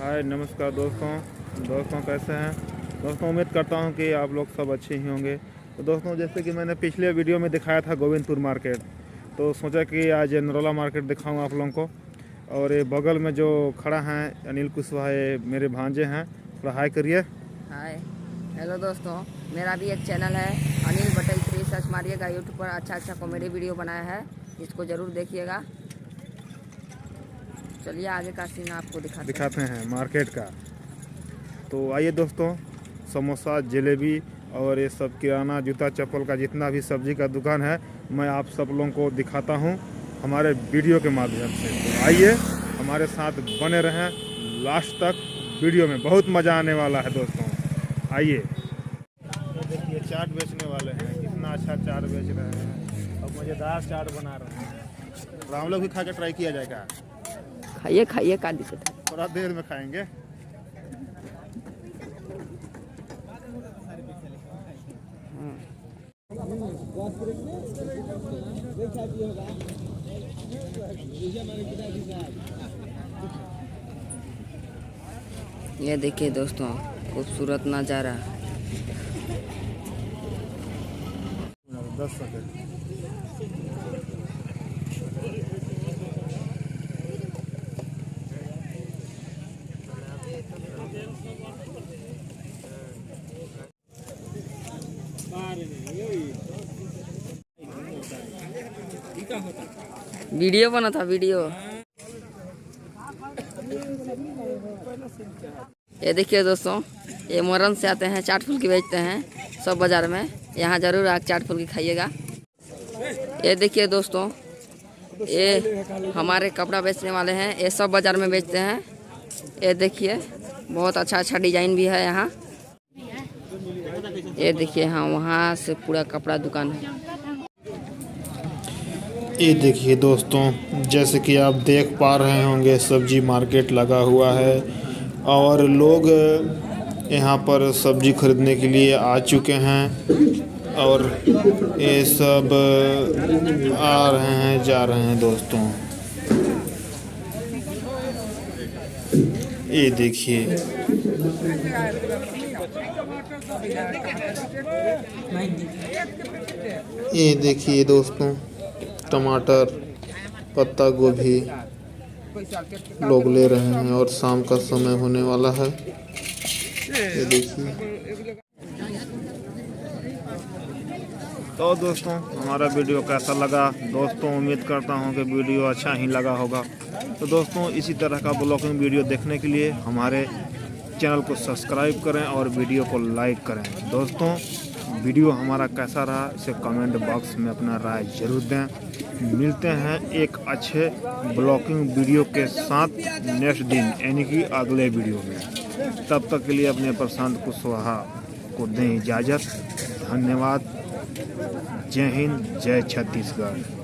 हाय नमस्कार दोस्तों कैसे हैं दोस्तों। उम्मीद करता हूं कि आप लोग सब अच्छे ही होंगे। तो दोस्तों जैसे कि मैंने पिछले वीडियो में दिखाया था गोविंदपुर मार्केट, तो सोचा कि आज नरोला मार्केट दिखाऊं आप लोगों को। और ये बगल में जो खड़ा हैं अनिल कुशवाहा, ये मेरे भांजे हैं। थोड़ा हाय करिए। हाय हेलो दोस्तों, मेरा भी एक चैनल है अनिल पटेल 3 सर्च मारिएगा। यूट्यूब पर अच्छा कॉमेडी वीडियो बनाया है, इसको ज़रूर देखिएगा। चलिए आगे का सीन आपको दिखाते हैं मार्केट का। तो आइए दोस्तों, समोसा जलेबी और ये सब किराना जूता चप्पल का जितना भी सब्जी का दुकान है, मैं आप सब लोगों को दिखाता हूँ हमारे वीडियो के माध्यम से। तो आइए हमारे साथ बने रहें लास्ट तक। वीडियो में बहुत मज़ा आने वाला है दोस्तों, आइए। देखिए चाट बेचने वाले हैं, कितना अच्छा चाट बेच रहे हैं और मज़ेदार चाट बना रहे हैं। तो हम लोग भी खा के ट्राई किया जाएगा। खाइए का दिक्कत है, थोड़ा देर में खाएंगे। ये देखिए दोस्तों, खूबसूरत नज़ारा। 10 सेकंड। वीडियो बना था वीडियो। ये देखिए दोस्तों, ये मोरन से आते हैं, चाट फुल्की बेचते हैं सब बाज़ार में। यहाँ ज़रूर आकर चाट फुल्की खाइएगा। ये देखिए दोस्तों, ये हमारे कपड़ा बेचने वाले हैं, ये सब बाज़ार में बेचते हैं। ये देखिए बहुत अच्छा डिज़ाइन भी है यहाँ। ये देखिए, हाँ वहाँ से पूरा कपड़ा दुकान है। ये देखिए दोस्तों, जैसे कि आप देख पा रहे होंगे सब्जी मार्केट लगा हुआ है और लोग यहाँ पर सब्जी खरीदने के लिए आ चुके हैं और ये सब आ रहे हैं जा रहे हैं दोस्तों। ये देखिए, ये देखिए दोस्तों, टमाटर, पत्ता गोभी लोग ले रहे हैं और शाम का समय होने वाला है। ये देखिए। तो दोस्तों हमारा वीडियो कैसा लगा दोस्तों, उम्मीद करता हूं कि वीडियो अच्छा ही लगा होगा। तो दोस्तों इसी तरह का ब्लॉगिंग वीडियो देखने के लिए हमारे चैनल को सब्सक्राइब करें और वीडियो को लाइक करें। दोस्तों वीडियो हमारा कैसा रहा इसे कमेंट बॉक्स में अपना राय जरूर दें। मिलते हैं एक अच्छे ब्लॉगिंग वीडियो के साथ नेक्स्ट दिन, यानी कि अगले वीडियो में। तब तक के लिए अपने प्रशांत कुशवाहा को दें इजाज़त। धन्यवाद। जय हिंद, जय छत्तीसगढ़।